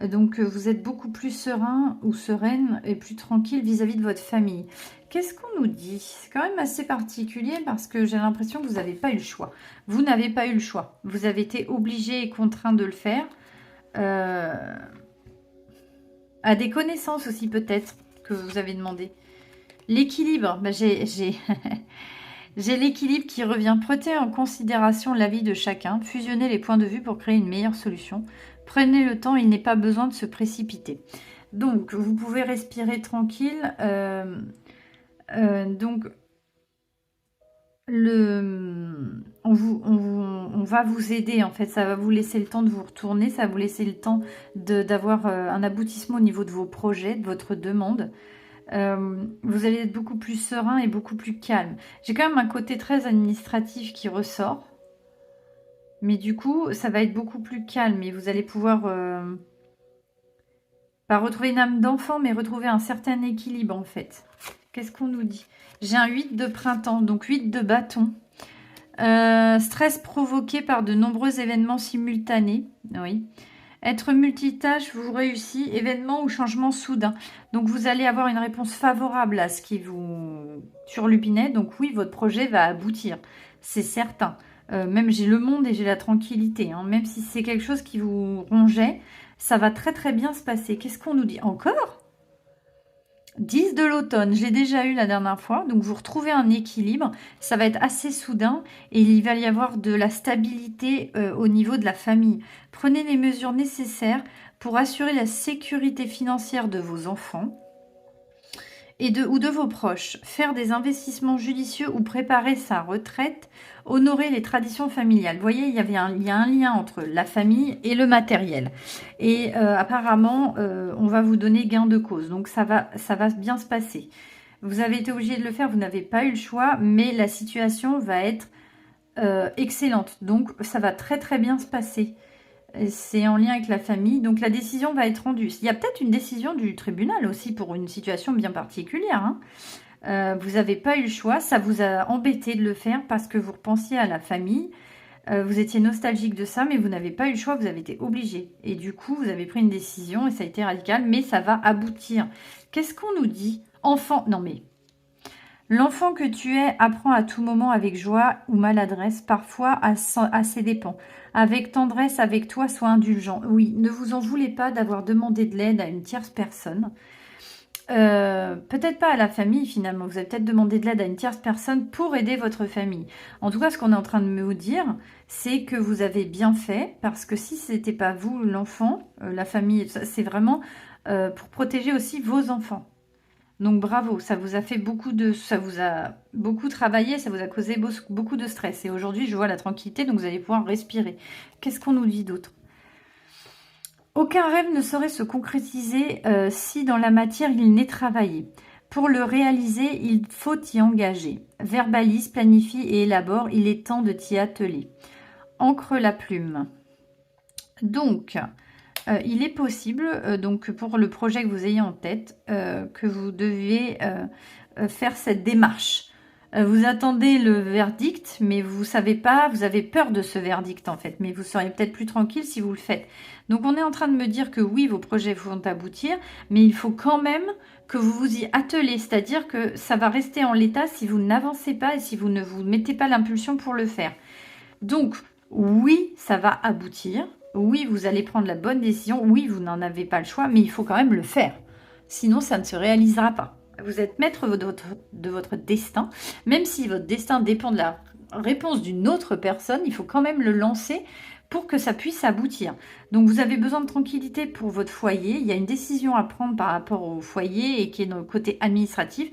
Donc, vous êtes beaucoup plus serein ou sereine et plus tranquille vis-à-vis de votre famille. Qu'est-ce qu'on nous dit? C'est quand même assez particulier parce que j'ai l'impression que vous n'avez pas eu le choix. Vous n'avez pas eu le choix. Vous avez été obligé et contraint de le faire. À des connaissances aussi peut-être que vous avez demandé. L'équilibre, bah, j'ai j'ai l'équilibre qui revient. Prenez en considération l'avis de chacun, fusionnez les points de vue pour créer une meilleure solution. Prenez le temps, il n'est pas besoin de se précipiter. Donc, vous pouvez respirer tranquille. Donc, on va vous aider, en fait. Ça va vous laisser le temps de vous retourner. Ça va vous laisser le temps d'avoir un aboutissement au niveau de vos projets, de votre demande. Vous allez être beaucoup plus serein et beaucoup plus calme. J'ai quand même un côté très administratif qui ressort. Mais du coup, ça va être beaucoup plus calme et vous allez pouvoir pas retrouver une âme d'enfant, mais retrouver un certain équilibre en fait. Qu'est-ce qu'on nous dit? J'ai un 8 de printemps, donc 8 de bâton. Stress provoqué par de nombreux événements simultanés. Oui. Être multitâche vous réussit, événement ou changement soudain. Donc vous allez avoir une réponse favorable à ce qui vous turlupinait. Donc oui, votre projet va aboutir, c'est certain. Même j'ai le monde et j'ai la tranquillité. Hein. Même si c'est quelque chose qui vous rongeait, ça va très très bien se passer. Qu'est-ce qu'on nous dit encore? 10 de l'automne, je l'ai déjà eu la dernière fois. Donc vous retrouvez un équilibre. Ça va être assez soudain et il va y avoir de la stabilité au niveau de la famille. Prenez les mesures nécessaires pour assurer la sécurité financière de vos enfants ou de vos proches. Faire des investissements judicieux ou préparer sa retraite. Honorer les traditions familiales. Vous voyez, il y a un lien entre la famille et le matériel. Et apparemment, on va vous donner gain de cause. Donc, ça va bien se passer. Vous avez été obligé de le faire, vous n'avez pas eu le choix, mais la situation va être excellente. Donc, ça va très très bien se passer. C'est en lien avec la famille, donc la décision va être rendue. Il y a peut-être une décision du tribunal aussi pour une situation bien particulière. Hein. Vous n'avez pas eu le choix, ça vous a embêté de le faire parce que vous repensiez à la famille. Vous étiez nostalgique de ça, mais vous n'avez pas eu le choix, vous avez été obligé. Et du coup, vous avez pris une décision et ça a été radical, mais ça va aboutir. Qu'est-ce qu'on nous dit? Enfant, non mais... L'enfant que tu es apprend à tout moment avec joie ou maladresse, parfois à ses dépens. Avec tendresse, avec toi, sois indulgent. Oui, ne vous en voulez pas d'avoir demandé de l'aide à une tierce personne. Peut-être pas à la famille finalement, vous avez peut-être demandé de l'aide à une tierce personne pour aider votre famille. En tout cas, ce qu'on est en train de me dire, c'est que vous avez bien fait, parce que si ce n'était pas vous, l'enfant, la famille, c'est vraiment pour protéger aussi vos enfants. Donc bravo, ça vous a fait ça vous a beaucoup travaillé, ça vous a causé beaucoup de stress. Et aujourd'hui, je vois la tranquillité, donc vous allez pouvoir respirer. Qu'est-ce qu'on nous dit d'autre? Aucun rêve ne saurait se concrétiser si dans la matière il n'est travaillé. Pour le réaliser, il faut y engager. Verbalise, planifie et élabore, il est temps de t'y atteler. Encre la plume. Donc... il est possible, donc pour le projet que vous ayez en tête, que vous deviez faire cette démarche. Vous attendez le verdict, mais vous savez pas, vous avez peur de ce verdict en fait, mais vous seriez peut-être plus tranquille si vous le faites. Donc on est en train de me dire que oui, vos projets vont aboutir, mais il faut quand même que vous vous y attelez, c'est-à-dire que ça va rester en l'état si vous n'avancez pas et si vous ne vous mettez pas l'impulsion pour le faire. Donc oui, ça va aboutir. Oui, vous allez prendre la bonne décision. Oui, vous n'en avez pas le choix, mais il faut quand même le faire. Sinon, ça ne se réalisera pas. Vous êtes maître de votre destin. Même si votre destin dépend de la réponse d'une autre personne, il faut quand même le lancer pour que ça puisse aboutir. Donc, vous avez besoin de tranquillité pour votre foyer. Il y a une décision à prendre par rapport au foyer et qui est dans le côté administratif.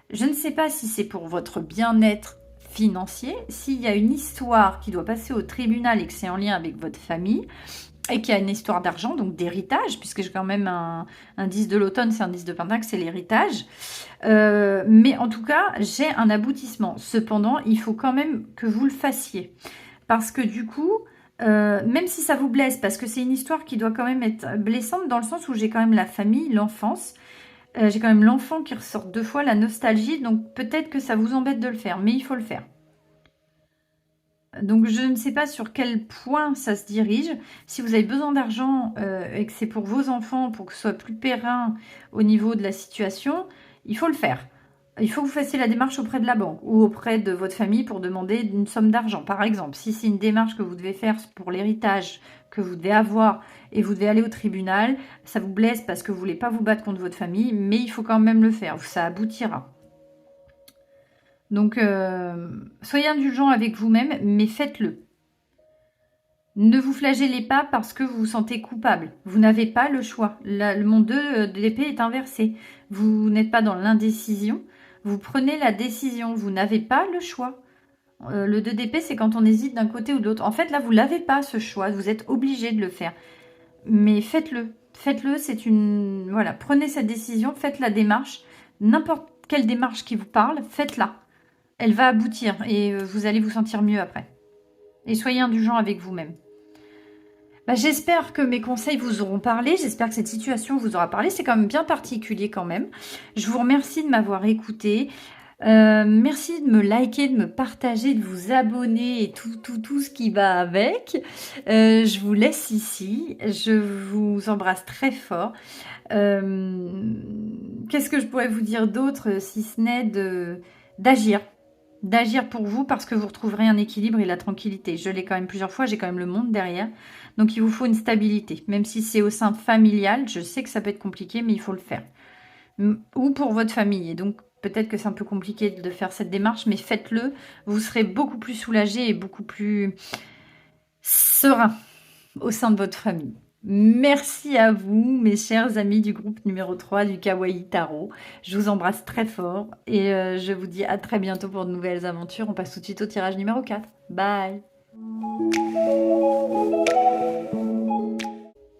Je ne sais pas si c'est pour votre bien-être financier, s'il y a une histoire qui doit passer au tribunal et que c'est en lien avec votre famille et qu'il y a une histoire d'argent, donc d'héritage, puisque j'ai quand même un 10 de l'automne, c'est un 10 de pentacle, c'est l'héritage. Mais en tout cas, j'ai un aboutissement. Cependant, il faut quand même que vous le fassiez. Parce que du coup, même si ça vous blesse, parce que c'est une histoire qui doit quand même être blessante dans le sens où j'ai quand même la famille, l'enfance, j'ai quand même l'enfant qui ressort 2 fois, la nostalgie, donc peut-être que ça vous embête de le faire, mais il faut le faire. Donc, je ne sais pas sur quel point ça se dirige. Si vous avez besoin d'argent et que c'est pour vos enfants, pour que ce soit plus périn au niveau de la situation, il faut le faire. Il faut que vous fassiez la démarche auprès de la banque ou auprès de votre famille pour demander une somme d'argent. Par exemple, si c'est une démarche que vous devez faire pour l'héritage que vous devez avoir et vous devez aller au tribunal, ça vous blesse parce que vous ne voulez pas vous battre contre votre famille, mais il faut quand même le faire. Ça aboutira. Donc, soyez indulgent avec vous-même, mais faites-le. Ne vous flagellez pas parce que vous vous sentez coupable. Vous n'avez pas le choix. Le monde de l'épée est inversé. Vous n'êtes pas dans l'indécision. Vous prenez la décision. Vous n'avez pas le choix. Le 2 d'épée, c'est quand on hésite d'un côté ou de l'autre. En fait, là, vous n'avez pas ce choix. Vous êtes obligé de le faire. Mais faites-le. Faites-le, c'est une... Voilà, prenez cette décision, faites la démarche. N'importe quelle démarche qui vous parle, faites-la. Elle va aboutir et vous allez vous sentir mieux après. Et soyez indulgent avec vous-même. J'espère que mes conseils vous auront parlé. J'espère que cette situation vous aura parlé. C'est quand même bien particulier quand même. Je vous remercie de m'avoir écouté. Merci de me liker, de me partager, de vous abonner et tout ce qui va avec. Je vous laisse ici. Je vous embrasse très fort. Qu'est-ce que je pourrais vous dire d'autre si ce n'est d'agir pour vous parce que vous retrouverez un équilibre et la tranquillité. Je l'ai quand même plusieurs fois, j'ai quand même le monde derrière. Donc il vous faut une stabilité. Même si c'est au sein familial, je sais que ça peut être compliqué, mais il faut le faire. Ou pour votre famille. Et donc peut-être que c'est un peu compliqué de faire cette démarche, mais faites-le. Vous serez beaucoup plus soulagé et beaucoup plus serein au sein de votre famille. Merci à vous, mes chers amis du groupe numéro 3 du Kawaii Tarot. Je vous embrasse très fort et je vous dis à très bientôt pour de nouvelles aventures. On passe tout de suite au tirage numéro 4. Bye!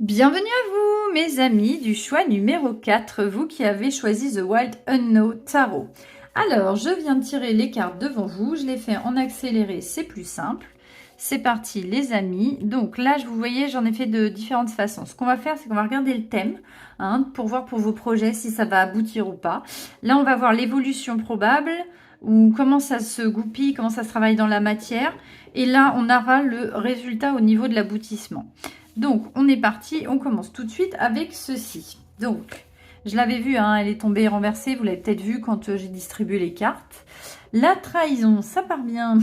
Bienvenue à vous, mes amis du choix numéro 4, vous qui avez choisi The Wild Unknown Tarot. Alors, je viens de tirer les cartes devant vous. Je les fais en accéléré, c'est plus simple. C'est parti les amis. Donc là, vous voyez, j'en ai fait de différentes façons. Ce qu'on va faire, c'est qu'on va regarder le thème pour voir pour vos projets si ça va aboutir ou pas. Là, on va voir l'évolution probable ou comment ça se goupille, comment ça se travaille dans la matière. Et là, on aura le résultat au niveau de l'aboutissement. Donc, on est parti. On commence tout de suite avec ceci. Donc, je l'avais vu, elle est tombée renversée. Vous l'avez peut-être vu quand j'ai distribué les cartes. La trahison, ça part bien.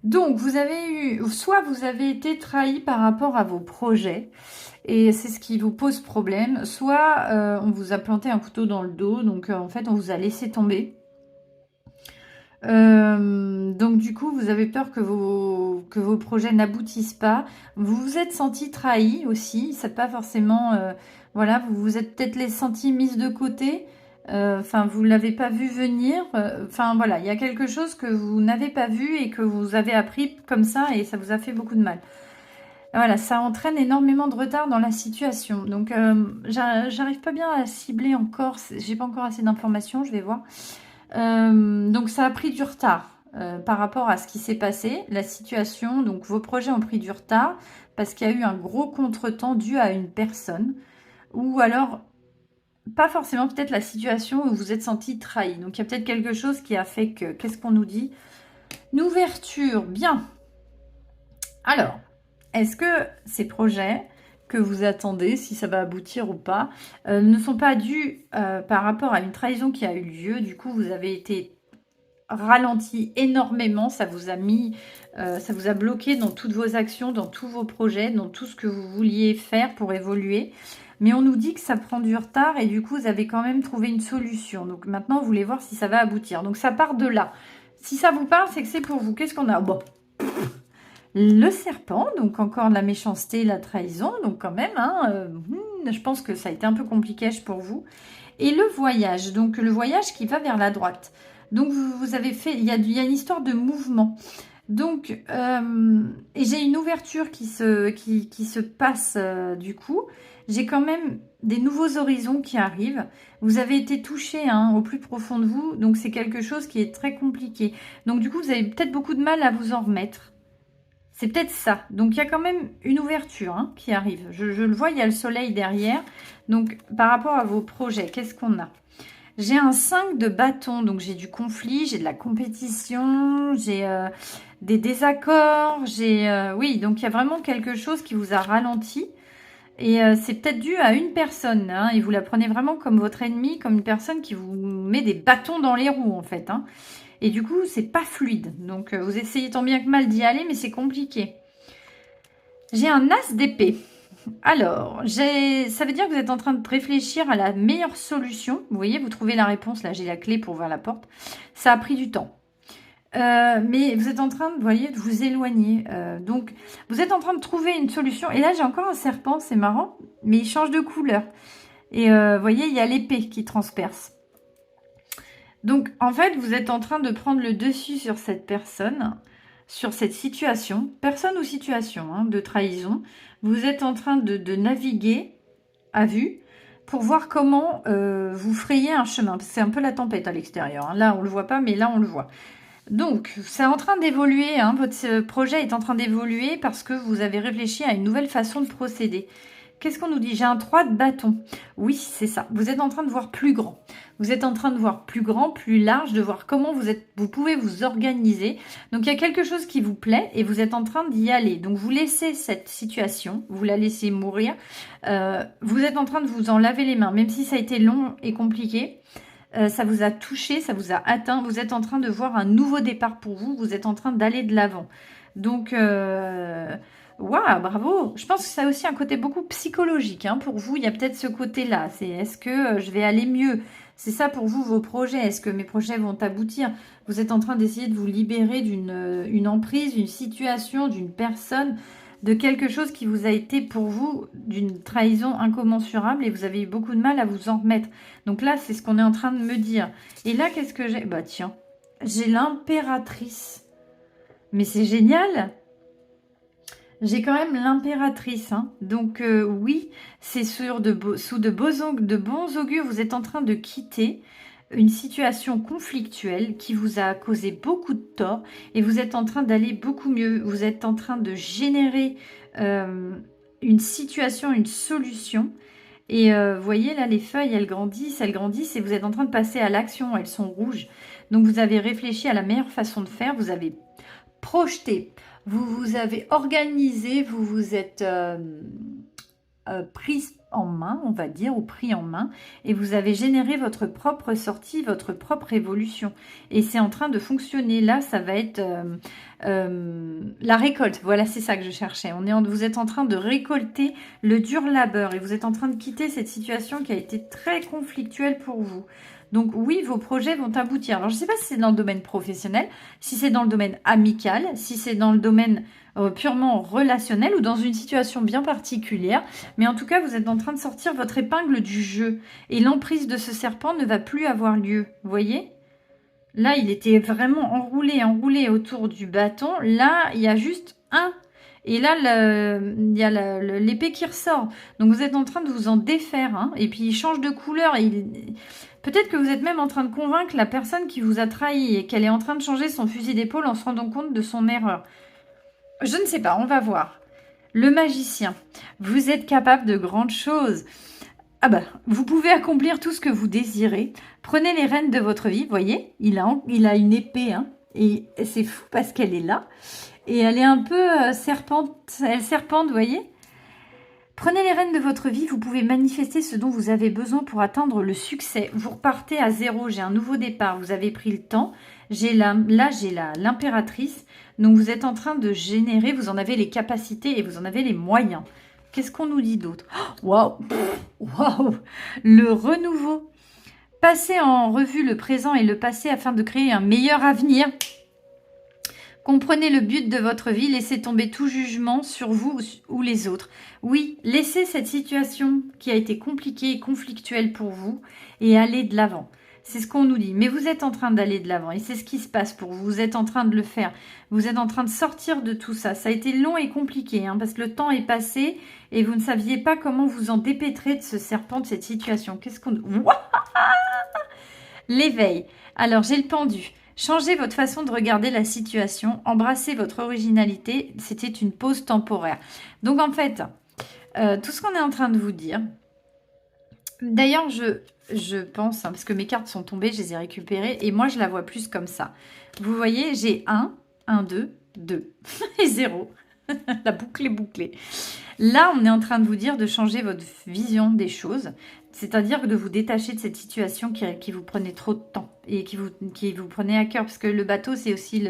Donc, vous avez eu, soit vous avez été trahi par rapport à vos projets, et c'est ce qui vous pose problème, soit on vous a planté un couteau dans le dos, donc en fait, on vous a laissé tomber. Donc, du coup, vous avez peur que vos projets n'aboutissent pas. Vous vous êtes senti trahi aussi, c'est pas forcément... voilà, vous vous êtes peut-être senti mise de côté. Enfin, vous ne l'avez pas vu venir. Enfin, voilà, il y a quelque chose que vous n'avez pas vu et que vous avez appris comme ça et ça vous a fait beaucoup de mal. Voilà, ça entraîne énormément de retard dans la situation. Donc, j'arrive pas bien à cibler encore. J'ai pas encore assez d'informations, je vais voir. Donc, ça a pris du retard par rapport à ce qui s'est passé. La situation, donc vos projets ont pris du retard parce qu'il y a eu un gros contretemps dû à une personne ou alors... Pas forcément peut-être la situation où vous vous êtes senti trahi. Donc, il y a peut-être quelque chose qui a fait que... Qu'est-ce qu'on nous dit? Une ouverture, bien. Alors, est-ce que ces projets que vous attendez, si ça va aboutir ou pas, ne sont pas dus par rapport à une trahison qui a eu lieu? Du coup, vous avez été ralenti énormément. Ça vous a mis... ça vous a bloqué dans toutes vos actions, dans tous vos projets, dans tout ce que vous vouliez faire pour évoluer. Mais on nous dit que ça prend du retard et du coup, vous avez quand même trouvé une solution. Donc maintenant, vous voulez voir si ça va aboutir. Donc ça part de là. Si ça vous parle, c'est que c'est pour vous. Qu'est-ce qu'on a? Bon, le serpent, donc encore de la méchanceté, la trahison. Donc quand même, je pense que ça a été un peu compliqué pour vous. Et le voyage, donc le voyage qui va vers la droite. Donc vous avez fait, il y a une histoire de mouvement. Donc, et j'ai une ouverture qui se passe du coup. J'ai quand même des nouveaux horizons qui arrivent. Vous avez été touché au plus profond de vous, donc c'est quelque chose qui est très compliqué. Donc du coup, vous avez peut-être beaucoup de mal à vous en remettre. C'est peut-être ça. Donc il y a quand même une ouverture qui arrive. Je le vois, il y a le soleil derrière. Donc par rapport à vos projets, qu'est-ce qu'on a? J'ai un 5 de bâton, donc j'ai du conflit, j'ai de la compétition, j'ai des désaccords. Oui, donc il y a vraiment quelque chose qui vous a ralenti. Et c'est peut-être dû à une personne, hein, et vous la prenez vraiment comme votre ennemi, comme une personne qui vous met des bâtons dans les roues, en fait. Hein. Et du coup, c'est pas fluide. Donc, vous essayez tant bien que mal d'y aller, mais c'est compliqué. J'ai un as d'épée. Alors, ça veut dire que vous êtes en train de réfléchir à la meilleure solution. Vous voyez, vous trouvez la réponse. Là, j'ai la clé pour ouvrir la porte. Ça a pris du temps. Mais vous êtes en train, vous voyez, de vous éloigner. Donc, vous êtes en train de trouver une solution. Et là, j'ai encore un serpent, c'est marrant, mais il change de couleur. Et vous voyez, il y a l'épée qui transperce. Donc, en fait, vous êtes en train de prendre le dessus sur cette personne, sur cette situation, personne ou situation, hein, de trahison. Vous êtes en train de naviguer à vue pour voir comment vous frayez un chemin. C'est un peu la tempête à l'extérieur. Hein. Là, on ne le voit pas, mais là, on le voit. Donc, c'est en train d'évoluer, hein, votre projet est en train d'évoluer parce que vous avez réfléchi à une nouvelle façon de procéder. Qu'est-ce qu'on nous dit? J'ai un 3 de bâton. Oui, c'est ça. Vous êtes en train de voir plus grand. Vous êtes en train de voir plus grand, plus large, de voir comment vous pouvez vous organiser. Donc, il y a quelque chose qui vous plaît et vous êtes en train d'y aller. Donc, vous laissez cette situation, vous la laissez mourir. Vous êtes en train de vous en laver les mains, même si ça a été long et compliqué. Ça vous a touché, ça vous a atteint. Vous êtes en train de voir un nouveau départ pour vous. Vous êtes en train d'aller de l'avant. Donc, waouh, bravo. Je pense que ça a aussi un côté beaucoup psychologique. Hein. Pour vous, il y a peut-être ce côté-là. C'est est-ce que je vais aller mieux? C'est ça pour vous, vos projets. Est-ce que mes projets vont aboutir? Vous êtes en train d'essayer de vous libérer d'une emprise, d'une situation, d'une personne, de quelque chose qui vous a été pour vous d'une trahison incommensurable et vous avez eu beaucoup de mal à vous en remettre. Donc là, c'est ce qu'on est en train de me dire. Et là, qu'est-ce que j'ai? Bah tiens, j'ai l'impératrice. Mais c'est génial! J'ai quand même l'impératrice. Hein. Donc oui, c'est sous de bons augures, vous êtes en train de quitter une situation conflictuelle qui vous a causé beaucoup de tort et vous êtes en train d'aller beaucoup mieux. Vous êtes en train de générer une situation, une solution. Et vous voyez là, les feuilles, elles grandissent et vous êtes en train de passer à l'action. Elles sont rouges. Donc vous avez réfléchi à la meilleure façon de faire. Vous avez projeté. Vous vous avez organisé. Vous vous êtes prise en main, on va dire, ou pris en main, et vous avez généré votre propre sortie, votre propre évolution. Et c'est en train de fonctionner. Là, ça va être la récolte. Voilà, c'est ça que je cherchais. Vous êtes en train de récolter le dur labeur, et vous êtes en train de quitter cette situation qui a été très conflictuelle pour vous. Donc oui, vos projets vont aboutir. Alors, je ne sais pas si c'est dans le domaine professionnel, si c'est dans le domaine amical, si c'est dans le domaine purement relationnel ou dans une situation bien particulière. Mais en tout cas, vous êtes en train de sortir votre épingle du jeu. Et l'emprise de ce serpent ne va plus avoir lieu. Vous voyez? Là, il était vraiment enroulé autour du bâton. Là, il y a juste un. Et là, il y a l'épée qui ressort. Donc, vous êtes en train de vous en défaire. Hein. Et puis, il change de couleur. Peut-être que vous êtes même en train de convaincre la personne qui vous a trahi et qu'elle est en train de changer son fusil d'épaule en se rendant compte de son erreur. Je ne sais pas, on va voir. Le magicien, vous êtes capable de grandes choses. Ah bah, vous pouvez accomplir tout ce que vous désirez. Prenez les rênes de votre vie, voyez, il a une épée, hein, et c'est fou parce qu'elle est là. Et elle est un peu elle serpente, voyez. Prenez les rênes de votre vie, vous pouvez manifester ce dont vous avez besoin pour atteindre le succès. Vous repartez à zéro, j'ai un nouveau départ, vous avez pris le temps. J'ai l'impératrice. Donc vous êtes en train de générer, vous en avez les capacités et vous en avez les moyens. Qu'est-ce qu'on nous dit d'autre? Waouh! Waouh! Le renouveau. Passez en revue le présent et le passé afin de créer un meilleur avenir. Comprenez le but de votre vie, laissez tomber tout jugement sur vous ou les autres. Oui, laissez cette situation qui a été compliquée et conflictuelle pour vous et allez de l'avant. C'est ce qu'on nous dit. Mais vous êtes en train d'aller de l'avant et c'est ce qui se passe pour vous. Vous êtes en train de le faire. Vous êtes en train de sortir de tout ça. Ça a été long et compliqué hein, parce que le temps est passé et vous ne saviez pas comment vous en dépêtrer de ce serpent, de cette situation. Qu'est-ce qu'on... L'éveil. Alors, j'ai le pendu. Changez votre façon de regarder la situation. Embrassez votre originalité. C'était une pause temporaire. Donc, en fait, tout ce qu'on est en train de vous dire... D'ailleurs, je pense, hein, parce que mes cartes sont tombées, je les ai récupérées, et moi, je la vois plus comme ça. Vous voyez, j'ai 1, 2, 2 et 0. La boucle est bouclée. Là, on est en train de vous dire de changer votre vision des choses, c'est-à-dire de vous détacher de cette situation qui vous prenait trop de temps et qui vous prenait à cœur, parce que le bateau, c'est aussi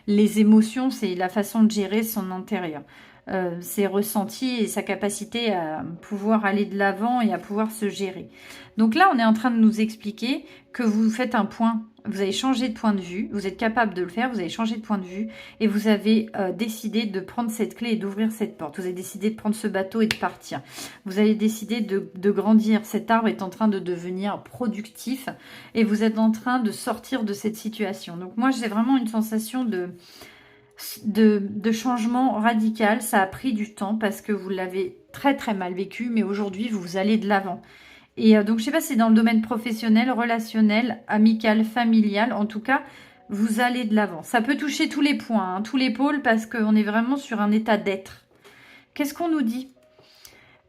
les émotions, c'est la façon de gérer son intérieur. Ses ressentis et sa capacité à pouvoir aller de l'avant et à pouvoir se gérer. Donc là, on est en train de nous expliquer que vous faites un point, vous avez changé de point de vue, vous êtes capable de le faire, vous avez changé de point de vue et vous avez décidé de prendre cette clé et d'ouvrir cette porte. Vous avez décidé de prendre ce bateau et de partir. Vous avez décidé de grandir. Cet arbre est en train de devenir productif et vous êtes en train de sortir de cette situation. Donc moi, j'ai vraiment une sensation de changement radical. Ça a pris du temps parce que vous l'avez très très mal vécu, mais aujourd'hui vous allez de l'avant. Et donc je sais pas si c'est dans le domaine professionnel, relationnel, amical, familial, en tout cas vous allez de l'avant. Ça peut toucher tous les points, hein, tous les pôles, parce qu'on est vraiment sur un état d'être. Qu'est-ce qu'on nous dit?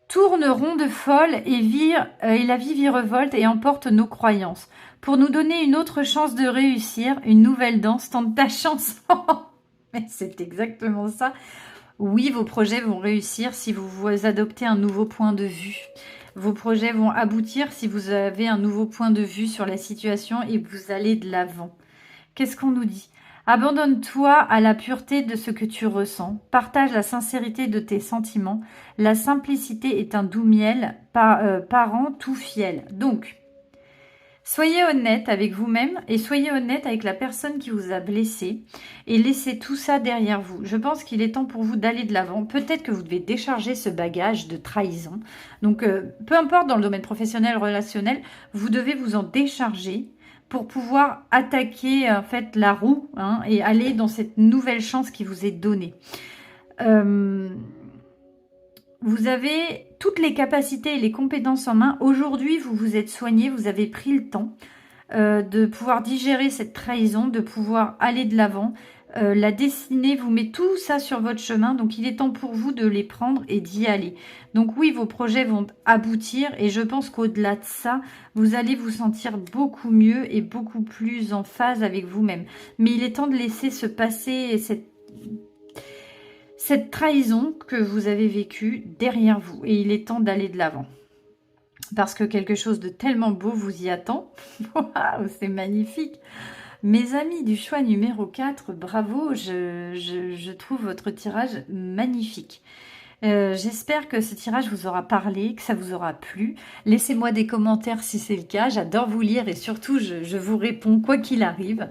Tourne ronde folle et la vie virevolte et emporte nos croyances. Pour nous donner une autre chance de réussir, une nouvelle danse, tente ta chance. Mais c'est exactement ça. Oui, vos projets vont réussir si vous adoptez un nouveau point de vue. Vos projets vont aboutir si vous avez un nouveau point de vue sur la situation et vous allez de l'avant. Qu'est-ce qu'on nous dit? Abandonne-toi à la pureté de ce que tu ressens. Partage la sincérité de tes sentiments. La simplicité est un doux miel, parent tout fiel. Donc, soyez honnête avec vous-même et soyez honnête avec la personne qui vous a blessé et laissez tout ça derrière vous. Je pense qu'il est temps pour vous d'aller de l'avant. Peut-être que vous devez décharger ce bagage de trahison. Donc, peu importe dans le domaine professionnel, relationnel, vous devez vous en décharger pour pouvoir attaquer en fait la roue, hein, et aller dans cette nouvelle chance qui vous est donnée. Vous avez toutes les capacités et les compétences en main. Aujourd'hui, vous vous êtes soigné, vous avez pris le temps de pouvoir digérer cette trahison, de pouvoir aller de l'avant. La destinée vous met tout ça sur votre chemin, donc il est temps pour vous de les prendre et d'y aller. Donc oui, vos projets vont aboutir et je pense qu'au-delà de ça, vous allez vous sentir beaucoup mieux et beaucoup plus en phase avec vous-même. Mais il est temps de laisser se passer cette trahison que vous avez vécue derrière vous et il est temps d'aller de l'avant. Parce que quelque chose de tellement beau vous y attend. Waouh, c'est magnifique! Mes amis du choix numéro 4, bravo, je trouve votre tirage magnifique. J'espère que ce tirage vous aura parlé, que ça vous aura plu. Laissez-moi des commentaires si c'est le cas, j'adore vous lire et surtout je vous réponds quoi qu'il arrive.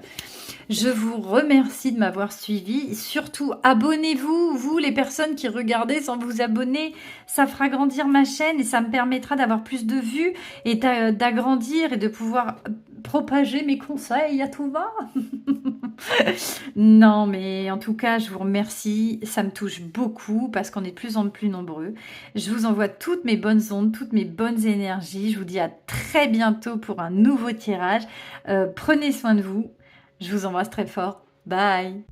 Je vous remercie de m'avoir suivi. Surtout, abonnez-vous, vous les personnes qui regardez sans vous abonner. Ça fera grandir ma chaîne et ça me permettra d'avoir plus de vues et d'agrandir et de pouvoir propager mes conseils à tout va. Non, mais en tout cas, je vous remercie. Ça me touche beaucoup parce qu'on est de plus en plus nombreux. Je vous envoie toutes mes bonnes ondes, toutes mes bonnes énergies. Je vous dis à très bientôt pour un nouveau tirage. Prenez soin de vous. Je vous embrasse très fort. Bye!